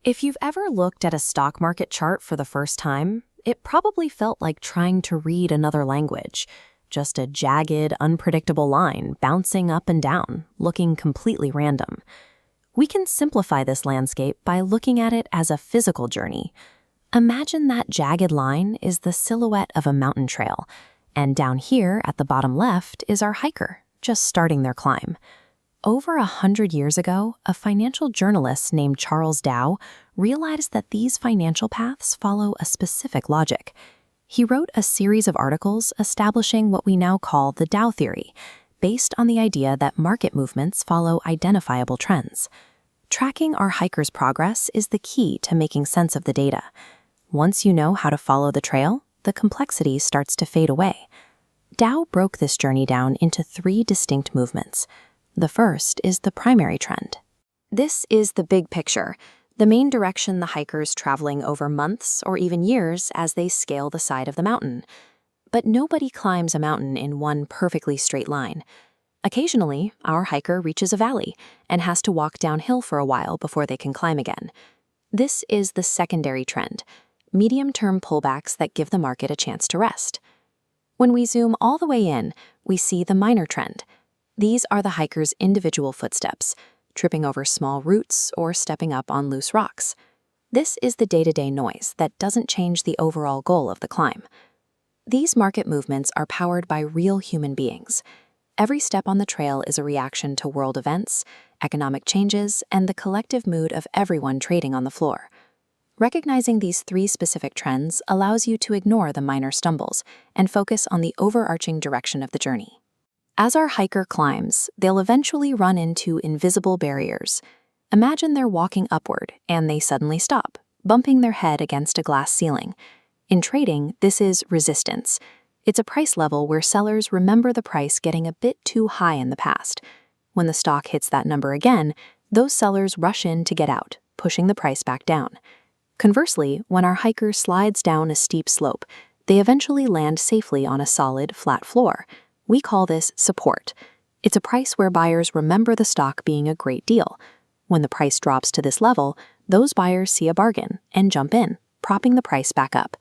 If you've ever looked at a stock market chart for the first time, it probably felt like trying to read another language. Just a jagged, unpredictable line bouncing up and down, looking completely random. We can simplify this landscape by looking at it as a physical journey. Imagine that jagged line is the silhouette of a mountain trail, and down here at the bottom left is our hiker, just starting their climb. Over 100 years ago, a financial journalist named Charles Dow realized that these financial paths follow a specific logic. He wrote a series of articles establishing what we now call the Dow theory, based on the idea that market movements follow identifiable trends. Tracking our hikers' progress is the key to making sense of the data. Once you know how to follow the trail, the complexity starts to fade away. Dow broke this journey down into 3 distinct movements. The first is the primary trend. This is the big picture, the main direction the hiker's traveling over months or even years as they scale the side of the mountain. But nobody climbs a mountain in one perfectly straight line. Occasionally, our hiker reaches a valley and has to walk downhill for a while before they can climb again. This is the secondary trend, medium-term pullbacks that give the market a chance to rest. When we zoom all the way in, we see the minor trend. These are the hiker's individual footsteps, tripping over small roots or stepping up on loose rocks. This is the day-to-day noise that doesn't change the overall goal of the climb. These market movements are powered by real human beings. Every step on the trail is a reaction to world events, economic changes, and the collective mood of everyone trading on the floor. Recognizing these 3 specific trends allows you to ignore the minor stumbles and focus on the overarching direction of the journey. As our hiker climbs, they'll eventually run into invisible barriers. Imagine they're walking upward and they suddenly stop, bumping their head against a glass ceiling. In trading, this is resistance. It's a price level where sellers remember the price getting a bit too high in the past. When the stock hits that number again, those sellers rush in to get out, pushing the price back down. Conversely, when our hiker slides down a steep slope, they eventually land safely on a solid, flat floor. We call this support. It's a price where buyers remember the stock being a great deal. When the price drops to this level, those buyers see a bargain and jump in, propping the price back up.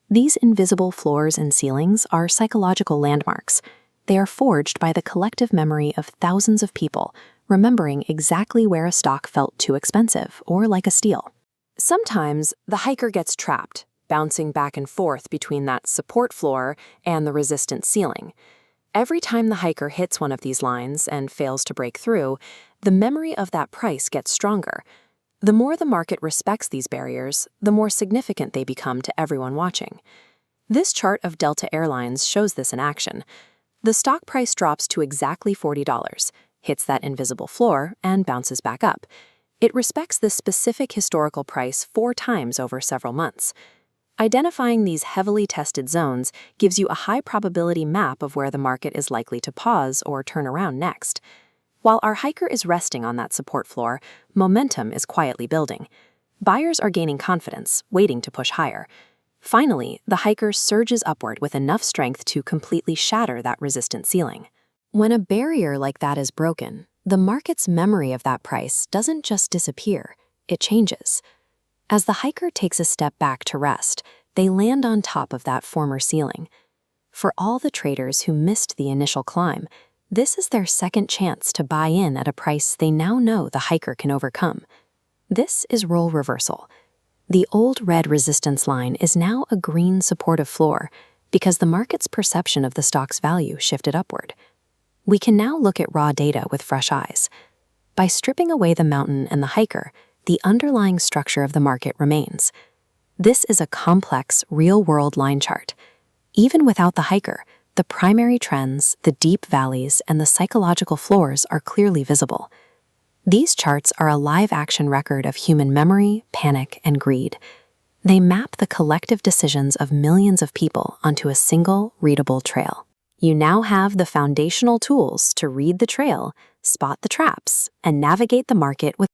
These invisible floors and ceilings are psychological landmarks. They are forged by the collective memory of thousands of people, remembering exactly where a stock felt too expensive or like a steal. Sometimes the hiker gets trapped, bouncing back and forth between that support floor and the resistance ceiling. Every time the hiker hits one of these lines and fails to break through, the memory of that price gets stronger. The more the market respects these barriers, the more significant they become to everyone watching. This chart of Delta Airlines shows this in action. The stock price drops to exactly $40, hits that invisible floor, and bounces back up. It respects this specific historical price 4 times over several months. Identifying these heavily tested zones gives you a high probability map of where the market is likely to pause or turn around next. While our hiker is resting on that support floor, momentum is quietly building. Buyers are gaining confidence, waiting to push higher. Finally, the hiker surges upward with enough strength to completely shatter that resistance ceiling. When a barrier like that is broken, the market's memory of that price doesn't just disappear, it changes. As the hiker takes a step back to rest, they land on top of that former ceiling. For all the traders who missed the initial climb, this is their second chance to buy in at a price they now know the hiker can overcome. This is role reversal. The old red resistance line is now a green supportive floor because the market's perception of the stock's value shifted upward. We can now look at raw data with fresh eyes. By stripping away the mountain and the hiker, the underlying structure of the market remains. This is a complex, real-world line chart. Even without the hiker, the primary trends, the deep valleys, and the psychological floors are clearly visible. These charts are a live-action record of human memory, panic, and greed. They map the collective decisions of millions of people onto a single, readable trail. You now have the foundational tools to read the trail, spot the traps, and navigate the market with